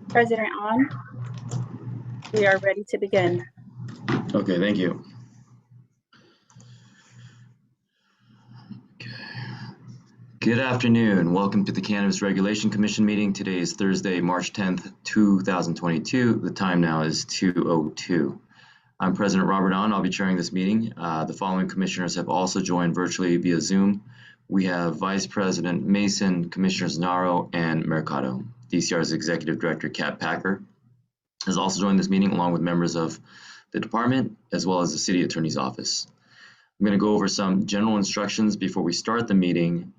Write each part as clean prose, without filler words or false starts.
President On, we are ready to begin. Okay, thank you. Okay. Good afternoon. Welcome to the Cannabis Regulation Commission meeting. Today is Thursday, March 10th, 2022. The time now is 2:02. I'm President Robert On. I'll be chairing this meeting. The following commissioners have also joined virtually via Zoom. We have Vice President Mason, Commissioners Naro, and Mercado. DCR's Executive Director, Kat Packer, has also joined this meeting along with members of the department as well as the City Attorney's Office. I'm going to go over some general instructions before we start the meeting.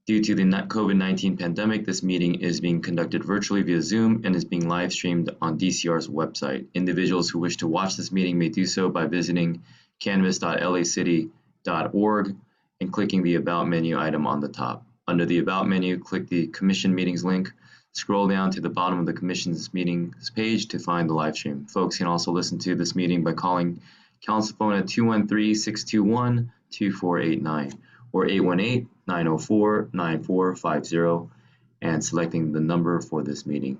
Due to the COVID-19 pandemic, this meeting is being conducted virtually via Zoom and is being live streamed on DCR's website. Individuals who wish to watch this meeting may do so by visiting cannabis.lacity.org and clicking the About menu item on the top. Under the About menu, click the Commission Meetings link. Scroll down to the bottom of the Commission's Meetings page to find the live stream. Folks can also listen to this meeting by calling Council phone at 213-621-2489 or 818-904-9450 and selecting the number for this meeting.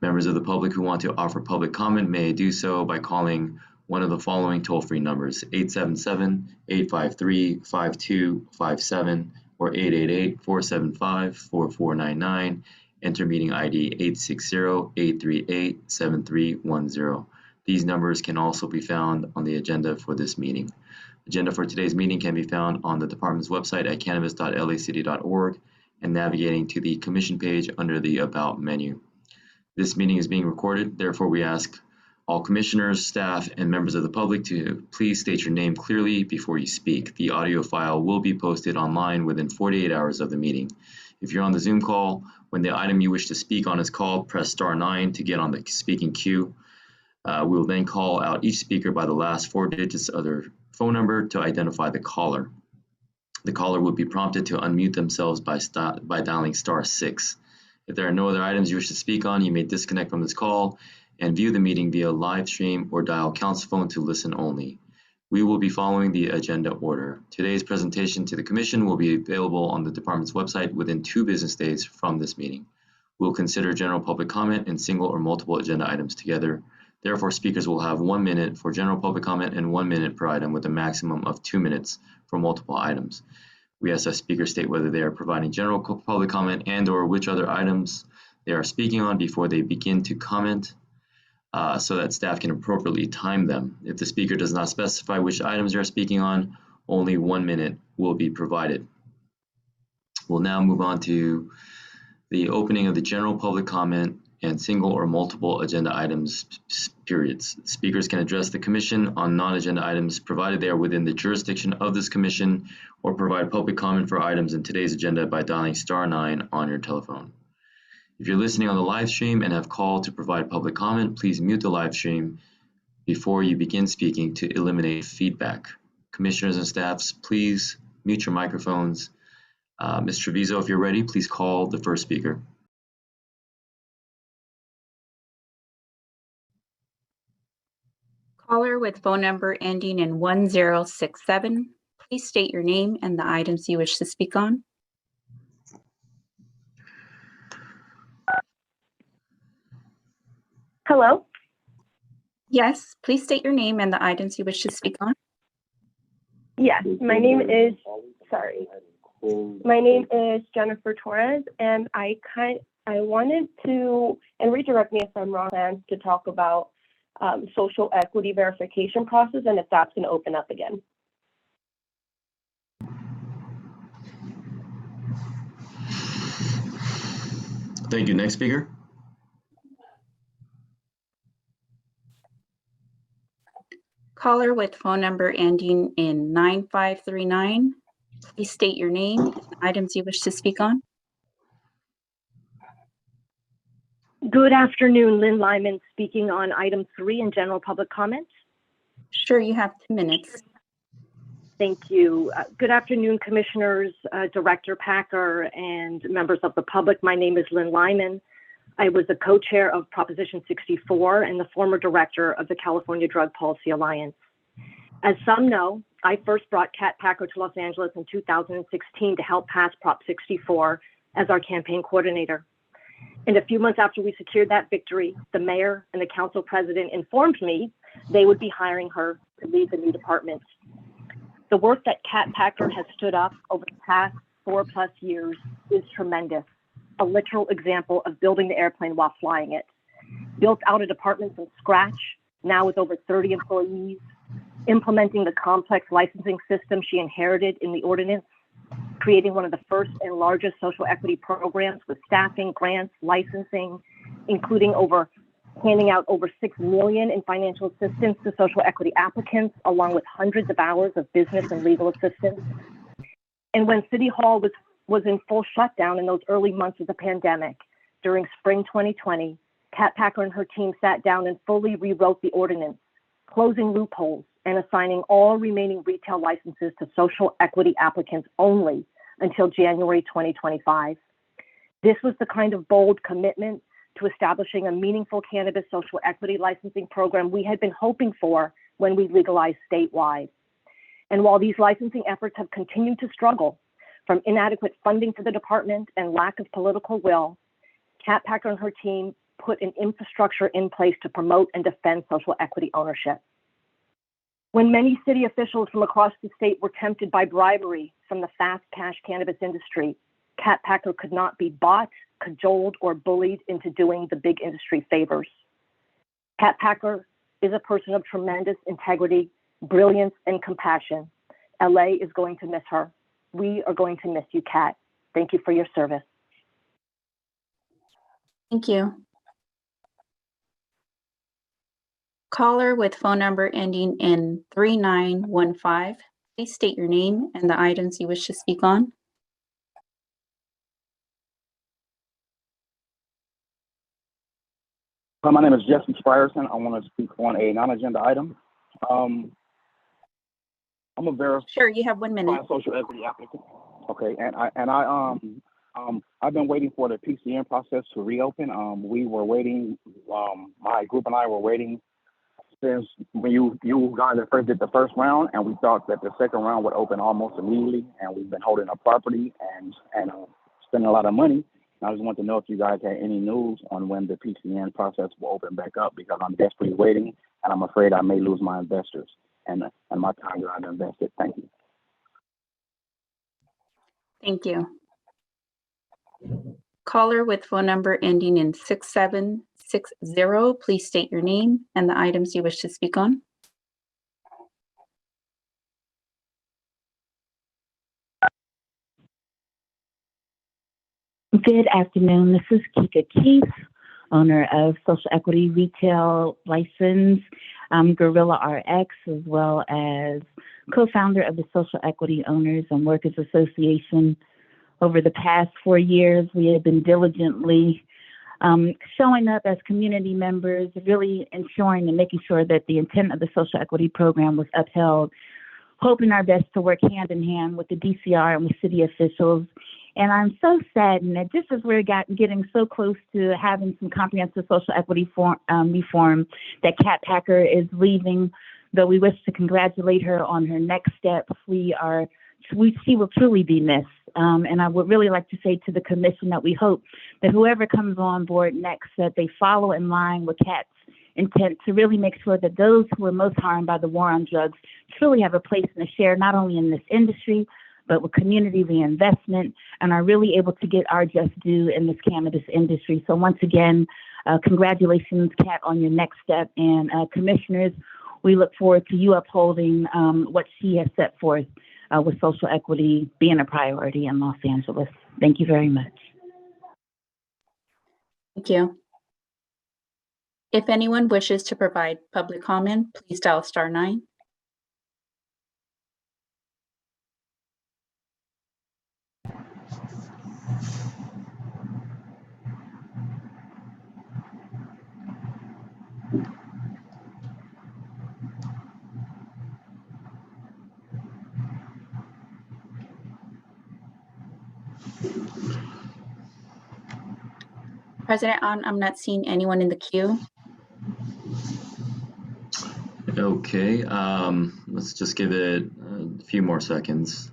Members of the public who want to offer public comment may do so by calling one of the following toll-free numbers: 877-853-5257 or 888-475-4499. Enter meeting ID 860-838-7310. These numbers can also be found on the agenda for this meeting. Agenda for today's meeting can be found on the department's website at cannabis.lacity.org and navigating to the Commission page under the About menu. This meeting is being recorded, therefore we ask all commissioners, staff, and members of the public to please state your name clearly before you speak. The audio file will be posted online within 48 hours of the meeting. If you're on the Zoom call, when the item you wish to speak on is called, press star 9 to get on the speaking queue. We will then call out each speaker by the last 4 digits of their phone number to identify the caller. The caller will be prompted to unmute themselves by dialing star 6. If there are no other items you wish to speak on, you may disconnect from this call and view the meeting via live stream or dial council phone to listen only. We will be following the agenda order. Today's presentation to the Commission will be available on the department's website within 2 business days from this meeting. We'll consider general public comment and single or multiple agenda items together. Therefore, speakers will have 1 minute for general public comment and 1 minute per item with a maximum of 2 minutes for multiple items. We ask that speakers state whether they are providing general public comment and or which other items they are speaking on before they begin to comment, so that staff can appropriately time them. If the speaker does not specify which items they are speaking on, only 1 minute will be provided. We'll now move on to the opening of the general public comment and single or multiple agenda items periods. Speakers can address the Commission on non-agenda items provided they are within the jurisdiction of this Commission or provide public comment for items in today's agenda by dialing star 9 on your telephone. If you're listening on the live stream and have called to provide public comment, please mute the live stream before you begin speaking to eliminate feedback. Commissioners and staffs, please mute your microphones. Ms. Treviso, if you're ready, please call the first speaker. Caller with phone number ending in 1067. Please state your name and the items you wish to speak on. Hello? Yes, please state your name and the items you wish to speak on. Yes, my name is Jennifer Torres, and I wanted to, and redirect me if I'm wrong, plans to talk about social equity verification process and if that's going to open up again. Thank you. Next speaker. Caller with phone number ending in 9539. Please state your name and the items you wish to speak on. Good afternoon, Lynn Lyman speaking on item 3 in general public comments. Sure, you have 2 minutes. Thank you. Good afternoon, Commissioners, Director Packer, and members of the public. My name is Lynn Lyman. I was the co-chair of Proposition 64 and the former director of the California Drug Policy Alliance. As some know, I first brought Kat Packer to Los Angeles in 2016 to help pass Prop 64 as our campaign coordinator. And a few months after we secured that victory, the mayor and the council president informed me they would be hiring her to lead the new department. The work that Kat Packer has stood up over the past 4+ years is tremendous. A literal example of building the airplane while flying it. Built out a department from scratch, now with over 30 employees, implementing the complex licensing system she inherited in the ordinance, creating one of the first and largest social equity programs with staffing, grants, licensing, including handing out over $6 million in financial assistance to social equity applicants, along with hundreds of hours of business and legal assistance. And when City Hall was in full shutdown in those early months of the pandemic, during spring 2020, Kat Packer and her team sat down and fully rewrote the ordinance, closing loopholes and assigning all remaining retail licenses to social equity applicants only until January 2025. This was the kind of bold commitment to establishing a meaningful cannabis social equity licensing program we had been hoping for when we legalized statewide. And while these licensing efforts have continued to struggle from inadequate funding for the department and lack of political will, Kat Packer and her team put an infrastructure in place to promote and defend social equity ownership. When many city officials from across the state were tempted by bribery from the fast cash cannabis industry, Kat Packer could not be bought, cajoled, or bullied into doing the big industry favors. Kat Packer is a person of tremendous integrity, brilliance, and compassion. LA is going to miss her. We are going to miss you, Kat. Thank you for your service. Thank you. Caller with phone number ending in 3915. Please state your name and the items you wish to speak on. My name is Jesse Sprierson. I want to speak on a non-agenda item. I'm a verified Sure, you have 1 minute. social equity applicant. Okay, I've been waiting for the PCN process to reopen. We were waiting. My group and I were waiting since when you guys at first did the first round, and we thought that the second round would open almost immediately. And we've been holding up property and spending a lot of money. I just want to know if you guys had any news on when the PCN process will open back up, because I'm desperately waiting, and I'm afraid I may lose my investors and my time that I've invested. Thank you. Thank you. Caller with phone number ending in 6760, please state your name and the items you wish to speak on. Good afternoon. This is Kika Keith, owner of Social Equity Retail License, Gorilla RX, as well as co-founder of the Social Equity Owners and Workers Association. Over the past 4 years, we have been diligently showing up as community members, really ensuring and making sure that the intent of the social equity program was upheld, hoping our best to work hand in hand with the DCR and with city officials. And I'm so saddened that just as we're getting so close to having some comprehensive social equity reform, that Kat Packer is leaving. Though we wish to congratulate her on her next step, she will truly be missed. And I would really like to say to the commission that we hope that whoever comes on board next, that they follow in line with Kat's intent to really make sure that those who are most harmed by the war on drugs truly have a place and a share, not only in this industry, but with community reinvestment, and are really able to get our just due in this cannabis industry. So once again, congratulations, Kat, on your next step. And commissioners, we look forward to you upholding what she has set forth with social equity being a priority in Los Angeles. Thank you very much. Thank you. If anyone wishes to provide public comment, please dial *9. President, I'm not seeing anyone in the queue. Okay, let's just give it a few more seconds.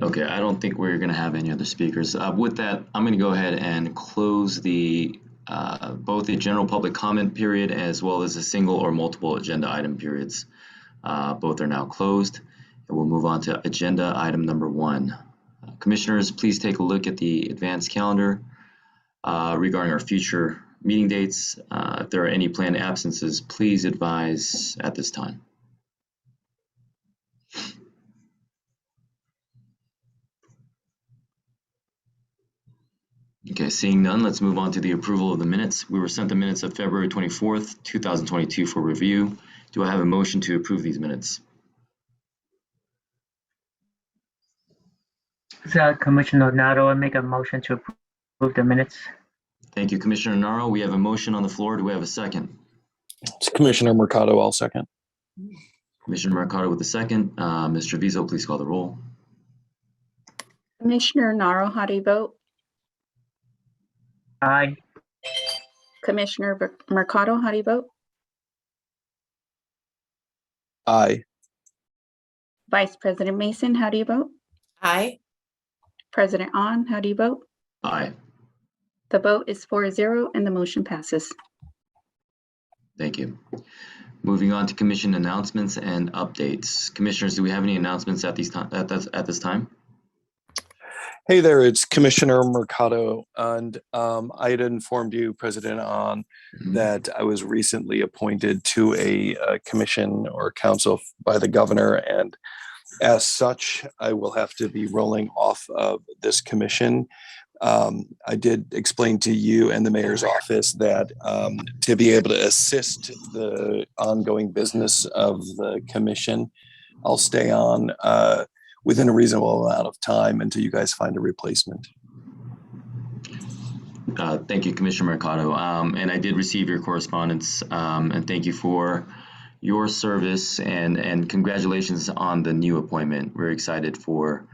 Okay, I don't think we're going to have any other speakers. With that, I'm going to go ahead and close the both the general public comment period as well as the single or multiple agenda item periods. Both are now closed, and we'll move on to agenda item number 1. Commissioners, please take a look at the advanced calendar regarding our future meeting dates. If there are any planned absences, please advise at this time. Okay, seeing none, let's move on to the approval of the minutes. We were sent the minutes of February 24th, 2022 for review. Do I have a motion to approve these minutes? Commissioner Nato, I make a motion to approve the minutes. Thank you, Commissioner Naro. We have a motion on the floor. Do we have a second? It's Commissioner Mercado, I'll second. Commissioner Mercado with a second. Mr. Vizo, please call the roll. Commissioner Naro, how do you vote? Aye. Commissioner Mercado, how do you vote? Aye. Vice President Mason, how do you vote? Aye. President On, how do you vote? Aye. The vote is 4-0 and the motion passes. Thank you. Moving on to commission announcements and updates. Commissioners, do we have any announcements at this time? Hey there, it's Commissioner Mercado, and I had informed you, President On, that I was recently appointed to a commission or council by the governor, and as such, I will have to be rolling off of this commission. I did explain to you and the mayor's office that to be able to assist the ongoing business of the commission, I'll stay on within a reasonable amount of time until you guys find a replacement. Thank you, Commissioner Mercado. And I did receive your correspondence, and thank you for your service and congratulations on the new appointment. We're excited for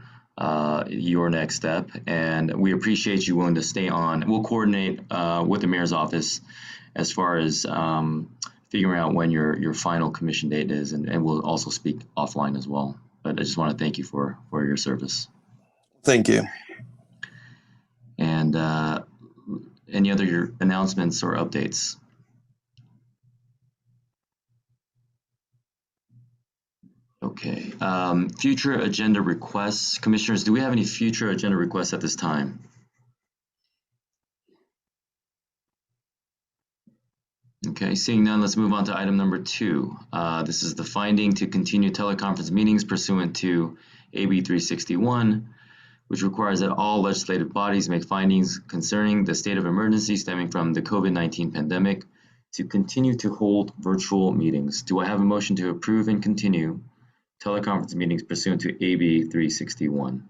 your next step, and we appreciate you willing to stay on. We'll coordinate with the mayor's office as far as figuring out when your final commission date is, and we'll also speak offline as well. But I just want to thank you for your service. Thank you. And any other announcements or updates? Okay. Future agenda requests. Commissioners, do we have any future agenda requests at this time? Okay, seeing none, let's move on to item number 2. This is the finding to continue teleconference meetings pursuant to AB 361, which requires that all legislative bodies make findings concerning the state of emergency stemming from the COVID-19 pandemic to continue to hold virtual meetings. Do I have a motion to approve and continue teleconference meetings pursuant to AB 361?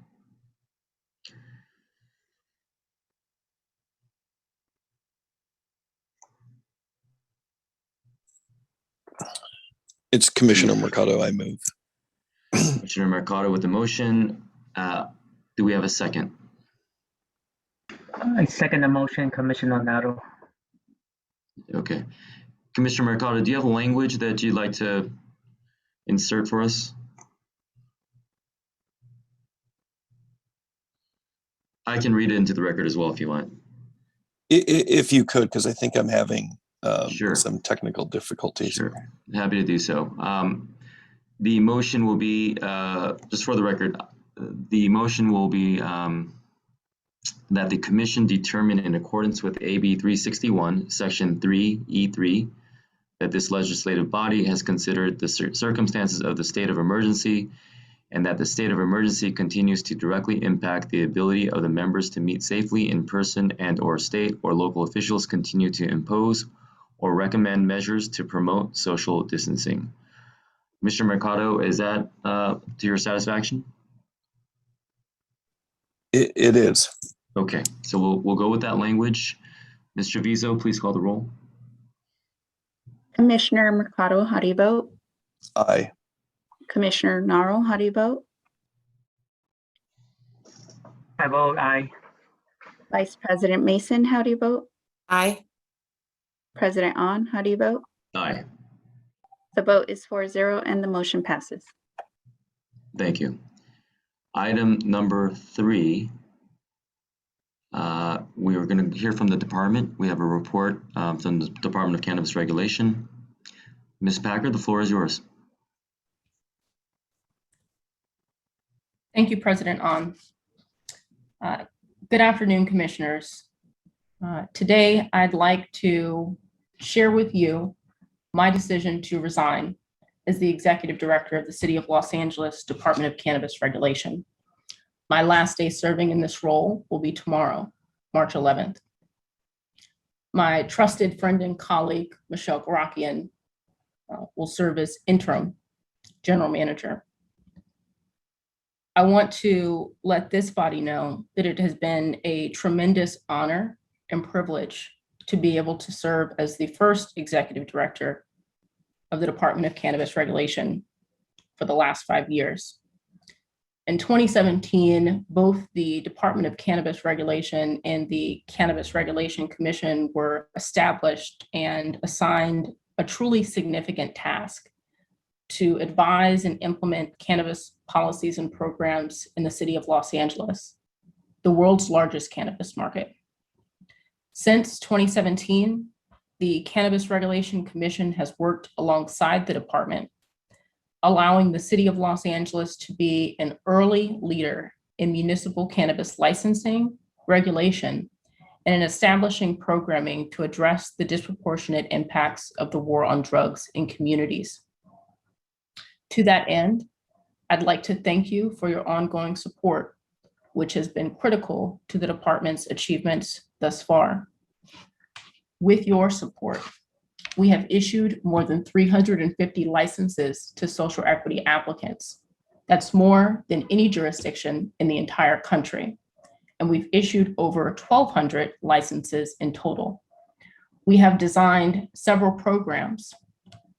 It's Commissioner Mercado, I move. Commissioner Mercado with the motion. Do we have a second? I second the motion, Commissioner Nato. Okay. Commissioner Mercado, do you have a language that you'd like to insert for us? I can read it into the record as well if you want. If you could, because I think I'm having Sure. some technical difficulties. Sure, happy to do so. The motion will be, just for the record, the motion will be that the commission determine in accordance with AB 361, Section 3E3, that this legislative body has considered the circumstances of the state of emergency and that the state of emergency continues to directly impact the ability of the members to meet safely in person, and or state or local officials continue to impose or recommend measures to promote social distancing. Mr. Mercado, is that to your satisfaction? It is. Okay, so we'll go with that language. Mr. Vizo, please call the roll. Commissioner Mercado, how do you vote? Aye. Commissioner Naro, how do you vote? I vote aye. Vice President Mason, how do you vote? Aye. President On, how do you vote? Aye. The vote is 4-0 and the motion passes. Thank you. Item number 3, we are going to hear from the department. We have a report from the Department of Cannabis Regulation. Ms. Packer, the floor is yours. Thank you, President On. Good afternoon, commissioners. Today, I'd like to share with you my decision to resign as the Executive Director of the City of Los Angeles Department of Cannabis Regulation. My last day serving in this role will be tomorrow, March 11th. My trusted friend and colleague, Michelle Garakian, will serve as interim general manager. I want to let this body know that it has been a tremendous honor and privilege to be able to serve as the first executive director of the Department of Cannabis Regulation for the last 5 years. In 2017, both the Department of Cannabis Regulation and the Cannabis Regulation Commission were established and assigned a truly significant task to advise and implement cannabis policies and programs in the city of Los Angeles, the world's largest cannabis market. Since 2017, the Cannabis Regulation Commission has worked alongside the department, allowing the city of Los Angeles to be an early leader in municipal cannabis licensing, regulation, and in establishing programming to address the disproportionate impacts of the war on drugs in communities. To that end, I'd like to thank you for your ongoing support, which has been critical to the department's achievements thus far. With your support, we have issued more than 350 licenses to social equity applicants. That's more than any jurisdiction in the entire country. And we've issued over 1,200 licenses in total. We have designed several programs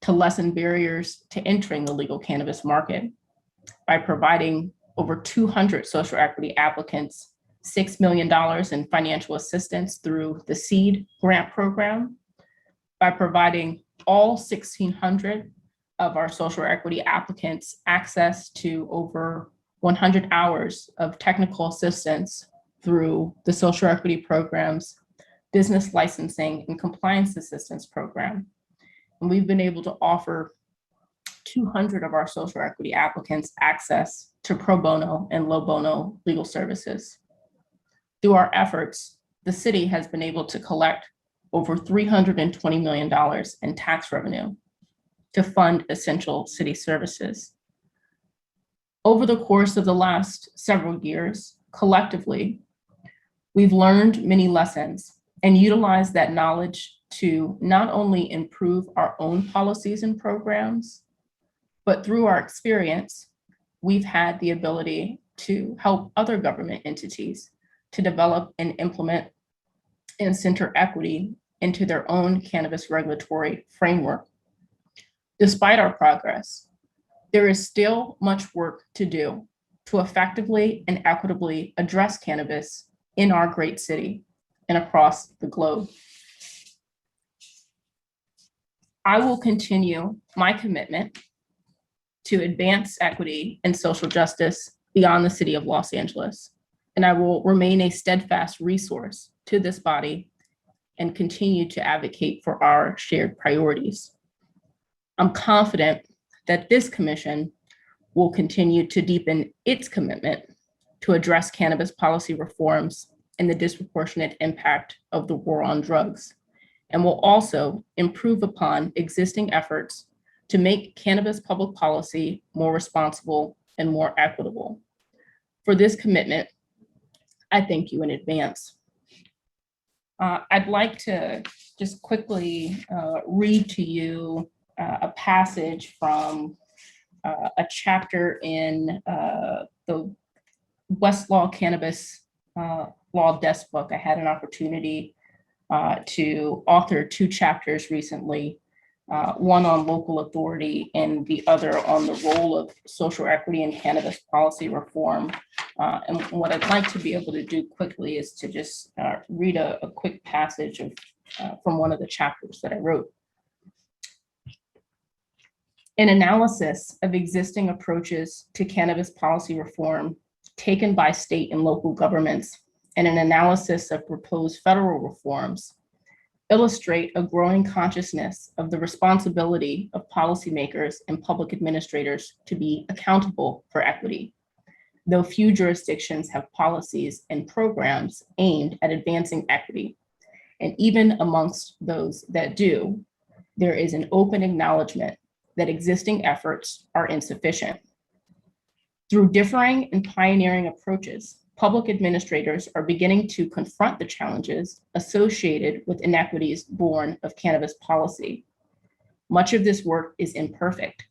to lessen barriers to entering the legal cannabis market by providing over 200 social equity applicants $6 million in financial assistance through the SEED grant program, by providing all 1,600 of our social equity applicants access to over 100 hours of technical assistance through the social equity program's business licensing and compliance assistance program. And we've been able to offer 200 of our social equity applicants access to pro bono and low bono legal services. Through our efforts, the city has been able to collect over $320 million in tax revenue to fund essential city services. Over the course of the last several years, collectively, we've learned many lessons and utilized that knowledge to not only improve our own policies and programs, but through our experience, we've had the ability to help other government entities to develop and implement and center equity into their own cannabis regulatory framework. Despite our progress, there is still much work to do to effectively and equitably address cannabis in our great city and across the globe. I will continue my commitment to advance equity and social justice beyond the city of Los Angeles, and I will remain a steadfast resource to this body and continue to advocate for our shared priorities. I'm confident that this commission will continue to deepen its commitment to address cannabis policy reforms and the disproportionate impact of the war on drugs, and will also improve upon existing efforts to make cannabis public policy more responsible and more equitable. For this commitment, I thank you in advance. I'd like to just quickly read to you a passage from a chapter in the Westlaw Cannabis Law Desk book. I had an opportunity to author 2 chapters recently, one on local authority and the other on the role of social equity and cannabis policy reform. And what I'd like to be able to do quickly is to just read a quick passage of, from one of the chapters that I wrote. An analysis of existing approaches to cannabis policy reform taken by state and local governments and an analysis of proposed federal reforms illustrate a growing consciousness of the responsibility of policymakers and public administrators to be accountable for equity. Though few jurisdictions have policies and programs aimed at advancing equity, and even amongst those that do, there is an open acknowledgement that existing efforts are insufficient. Through differing and pioneering approaches, public administrators are beginning to confront the challenges associated with inequities born of cannabis policy. Much of this work is imperfect,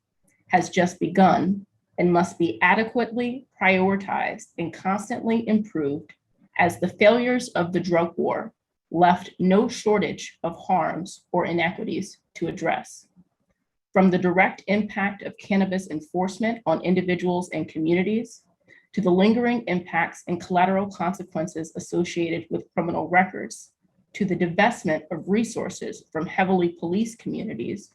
has just begun, and must be adequately prioritized and constantly improved, as the failures of the drug war left no shortage of harms or inequities to address. From the direct impact of cannabis enforcement on individuals and communities, to the lingering impacts and collateral consequences associated with criminal records, to the divestment of resources from heavily policed communities,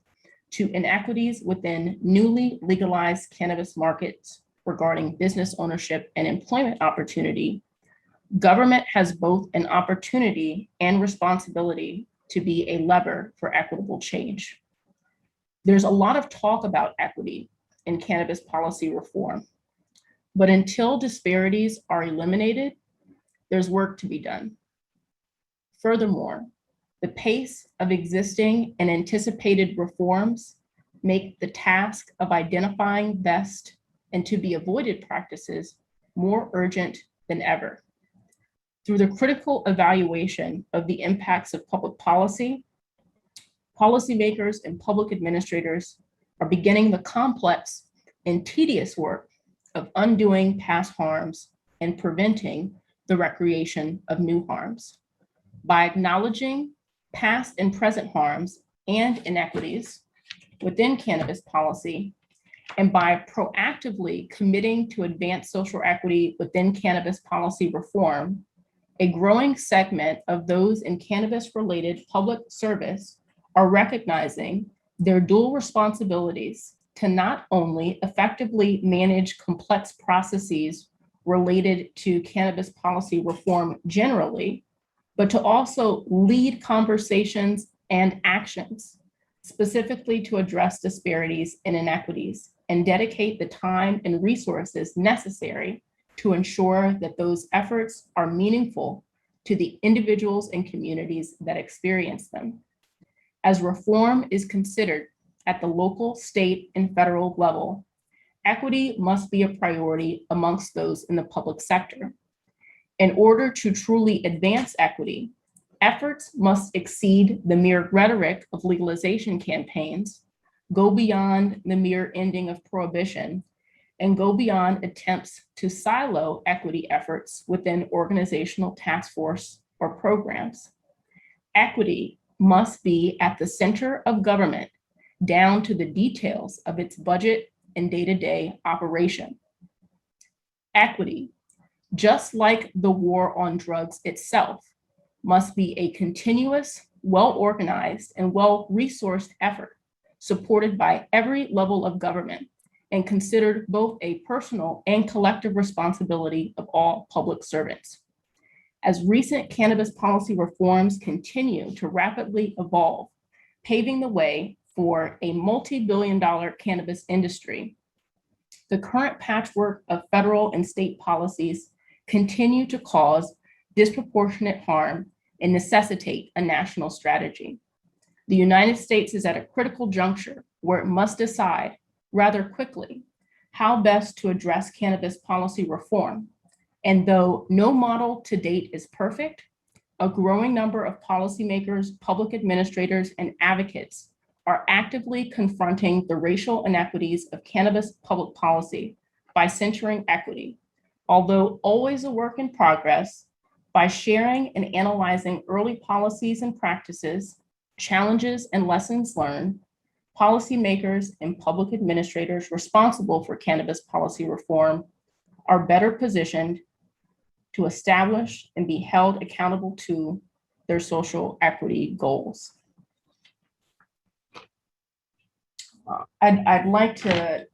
to inequities within newly legalized cannabis markets regarding business ownership and employment opportunity, government has both an opportunity and responsibility to be a lever for equitable change. There's a lot of talk about equity in cannabis policy reform, but until disparities are eliminated, there's work to be done. Furthermore, the pace of existing and anticipated reforms make the task of identifying best and to be avoided practices more urgent than ever. Through the critical evaluation of the impacts of public policy, policymakers and public administrators are beginning the complex and tedious work of undoing past harms and preventing the recreation of new harms. By acknowledging past and present harms and inequities within cannabis policy, and by proactively committing to advance social equity within cannabis policy reform, a growing segment of those in cannabis-related public service are recognizing their dual responsibilities to not only effectively manage complex processes related to cannabis policy reform generally, but to also lead conversations and actions specifically to address disparities and inequities and dedicate the time and resources necessary to ensure that those efforts are meaningful to the individuals and communities that experience them. As reform is considered at the local, state, and federal level, equity must be a priority amongst those in the public sector. In order to truly advance equity, efforts must exceed the mere rhetoric of legalization campaigns, go beyond the mere ending of prohibition, and go beyond attempts to silo equity efforts within organizational task force or programs. Equity must be at the center of government, down to the details of its budget and day-to-day operation. Equity, just like the war on drugs itself, must be a continuous, well-organized, and well-resourced effort supported by every level of government and considered both a personal and collective responsibility of all public servants. As recent cannabis policy reforms continue to rapidly evolve, paving the way for a multi-billion-dollar cannabis industry, the current patchwork of federal and state policies continue to cause disproportionate harm and necessitate a national strategy. The United States is at a critical juncture where it must decide rather quickly how best to address cannabis policy reform. And though no model to date is perfect, a growing number of policymakers, public administrators, and advocates are actively confronting the racial inequities of cannabis public policy by centering equity, although always a work in progress, by sharing and analyzing early policies and practices, challenges and lessons learned. Policymakers and public administrators responsible for cannabis policy reform are better positioned to establish and be held accountable to their social equity goals. I'd like to,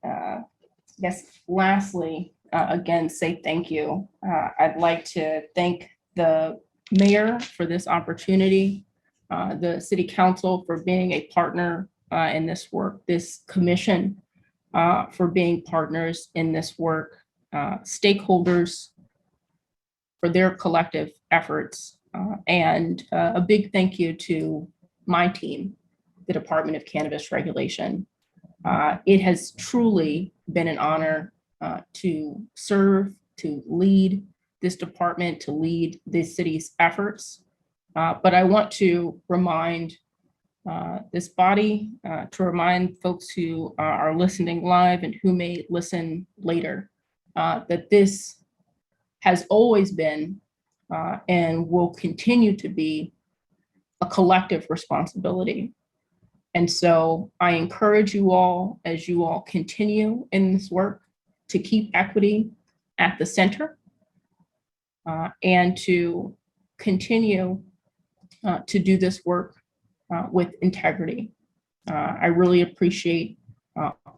lastly, again say thank you. I'd like to thank the mayor for this opportunity, the city council for being a partner in this work, this commission for being partners in this work, stakeholders for their collective efforts, and a big thank you to my team, the Department of Cannabis Regulation. It has truly been an honor to serve, to lead this department, to lead the city's efforts. But I want to remind this body, to remind folks who are listening live and who may listen later, that this has always been and will continue to be a collective responsibility. And so I encourage you all, as you all continue in this work, to keep equity at the center and to continue to do this work with integrity. I really appreciate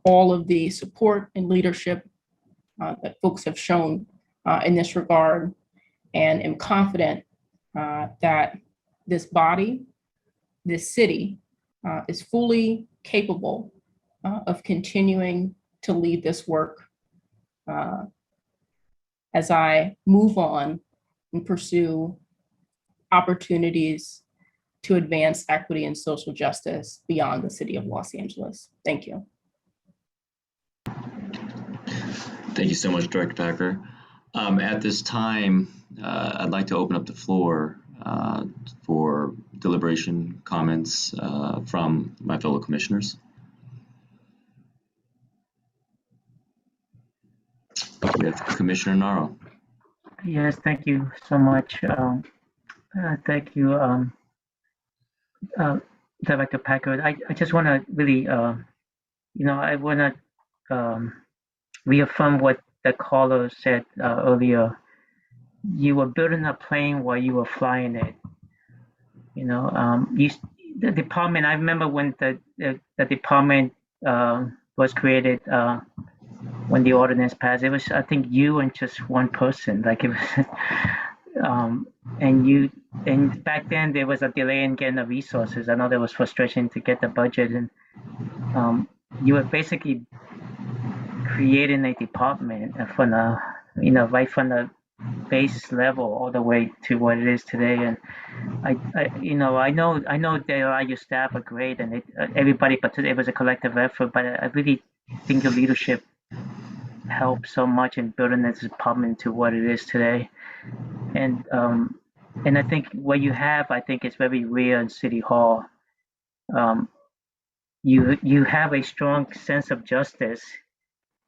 all of the support and leadership that folks have shown in this regard, and am confident that this body, this city, is fully capable of continuing to lead this work as I move on and pursue opportunities to advance equity and social justice beyond the city of Los Angeles. Thank you. Thank you so much, Director Packer. At this time, I'd like to open up the floor for deliberation comments from my fellow commissioners. We have Commissioner Naro. Yes, thank you so much. Thank you, Director Packard. I just want to really, I want to reaffirm what the caller said earlier. You were building a plane while you were flying it. The department. I remember when the department was created. When the ordinance passed, it was, I think, you and just one person. Like it was, and back then there was a delay in getting the resources. I know there was frustration to get the budget, and you were basically creating a department from the, right from the base level all the way to what it is today. And I know that your staff are great, and everybody, but it was a collective effort. But I really think your leadership helped so much in building this department to what it is today. And I think what you have, I think, is very rare in City Hall. You have a strong sense of justice,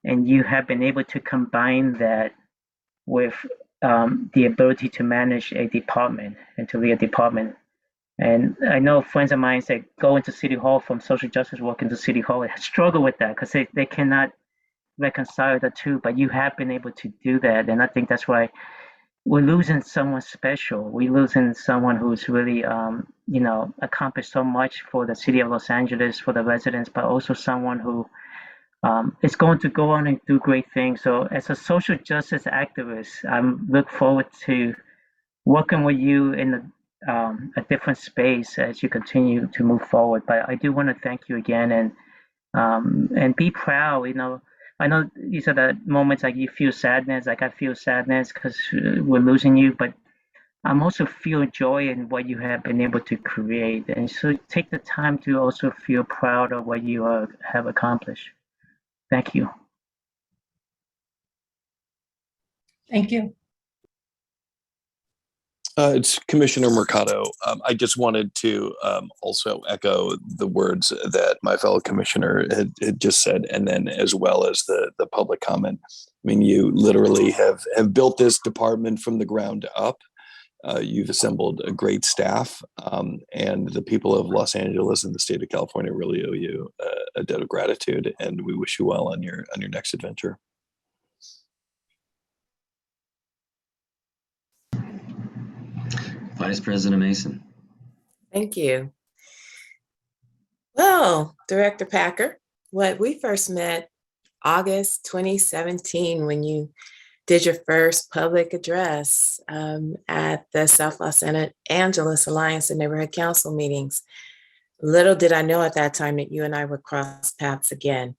and you have been able to combine that with the ability to manage a department and to lead a department. And I know friends of mine say go into City Hall from social justice work into City Hall. I struggle with that because they cannot reconcile the two, but you have been able to do that. And I think that's why we're losing someone special. We're losing someone who's really, accomplished so much for the city of Los Angeles, for the residents, but also someone who is going to go on and do great things. So as a social justice activist, I look forward to working with you in a different space as you continue to move forward. But I do want to thank you again, and be proud. I know these are the moments like you feel sadness, like I feel sadness because we're losing you, but I'm also feel joy in what you have been able to create. And so take the time to also feel proud of what you have accomplished. Thank you. Thank you. It's Commissioner Mercado. I just wanted to also echo the words that my fellow commissioner had just said, and then as well as the public comment. I mean, you literally have built this department from the ground up. You've assembled a great staff, and the people of Los Angeles and the state of California really owe you a debt of gratitude, and we wish you well on your next adventure. Vice President Mason. Thank you. Well, Director Packer, when we first met August 2017 when you did your first public address at the South Los Angeles Alliance of Neighborhood Council meetings. Little did I know at that time that you and I would cross paths again.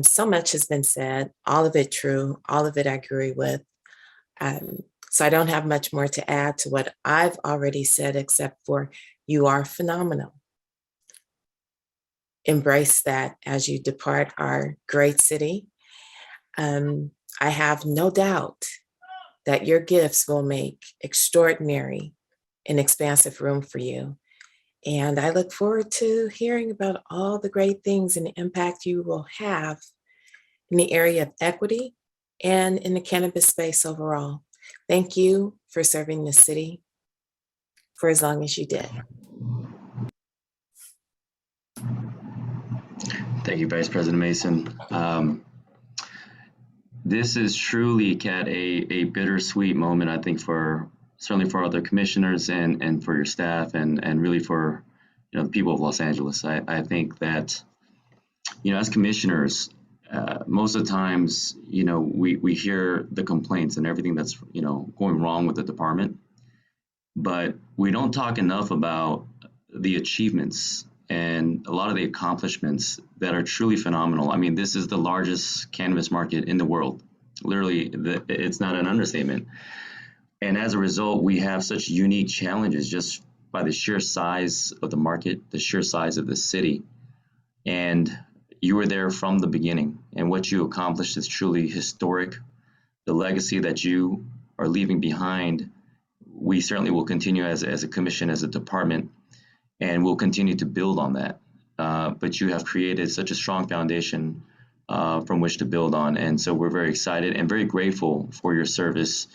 So much has been said, all of it true, all of it I agree with. So I don't have much more to add to what I've already said, except for you are phenomenal. Embrace that as you depart our great city. I have no doubt that your gifts will make extraordinary and expansive room for you. And I look forward to hearing about all the great things and the impact you will have in the area of equity and in the cannabis space overall. Thank you for serving the city for as long as you did. Thank you, Vice President Mason. This is truly, Kat, a bittersweet moment, I think, certainly for other commissioners and for your staff and really for the people of Los Angeles. I think that as commissioners, most of the times we hear the complaints and everything that's going wrong with the department, but we don't talk enough about the achievements and a lot of the accomplishments that are truly phenomenal. I mean, this is the largest cannabis market in the world. Literally, it's not an understatement. And as a result, we have such unique challenges just by the sheer size of the market, the sheer size of the city. And you were there from the beginning. And what you accomplished is truly historic. The legacy that you are leaving behind, we certainly will continue as a commission, as a department, and we'll continue to build on that. But you have created such a strong foundation from which to build on. And so we're very excited and very grateful for your service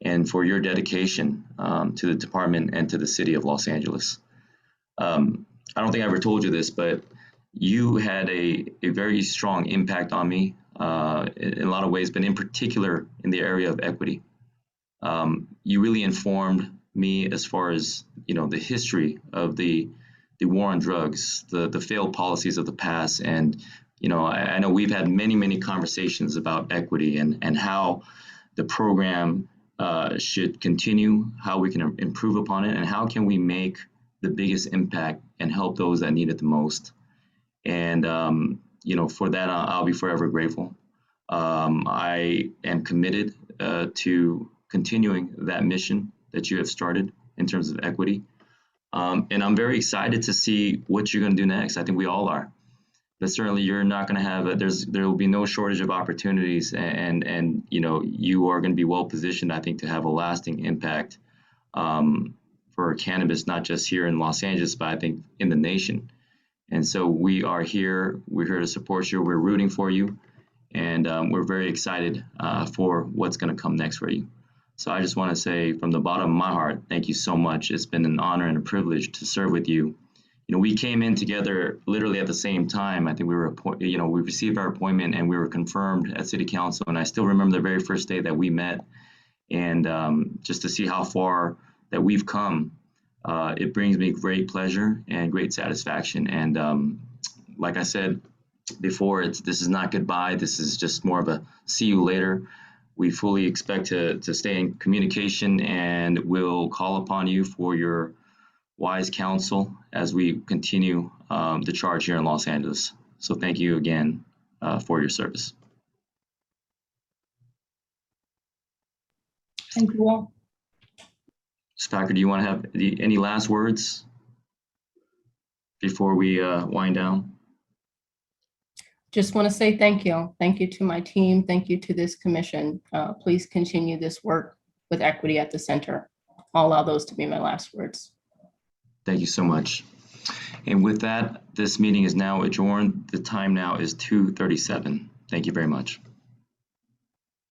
and for your dedication to the department and to the city of Los Angeles. I don't think I ever told you this, but you had a very strong impact on me in a lot of ways, but in particular in the area of equity. You really informed me as far as the history of the war on drugs, the failed policies of the past, and I know we've had many conversations about equity and how the program should continue, how we can improve upon it, and how can we make the biggest impact and help those that need it the most. And for that, I'll be forever grateful. I am committed to continuing that mission that you have started in terms of equity. And I'm very excited to see what you're going to do next. I think we all are. But certainly you're not going to have there will be no shortage of opportunities, and you are going to be well positioned, I think, to have a lasting impact for cannabis, not just here in Los Angeles, but I think in the nation. And so we're here to support you, we're rooting for you, and we're very excited for what's going to come next for you. So I just want to say from the bottom of my heart, thank you so much. It's been an honor and a privilege to serve with you. We came in together literally at the same time. I think we received our appointment and we were confirmed at City Council. And I still remember the very first day that we met, and just to see how far that we've come, it brings me great pleasure and great satisfaction. And like I said before, this is not goodbye. This is just more of a see you later. We fully expect to stay in communication, and we'll call upon you for your wise counsel as we continue the charge here in Los Angeles. So thank you again for your service. Thank you all. Spacker, do you want to have any last words before we wind down? Just want to say thank you. Thank you to my team. Thank you to this commission. Please continue this work with equity at the center. I'll allow those to be my last words. Thank you so much. And with that, this meeting is now adjourned. The time now is 2:37. Thank you very much.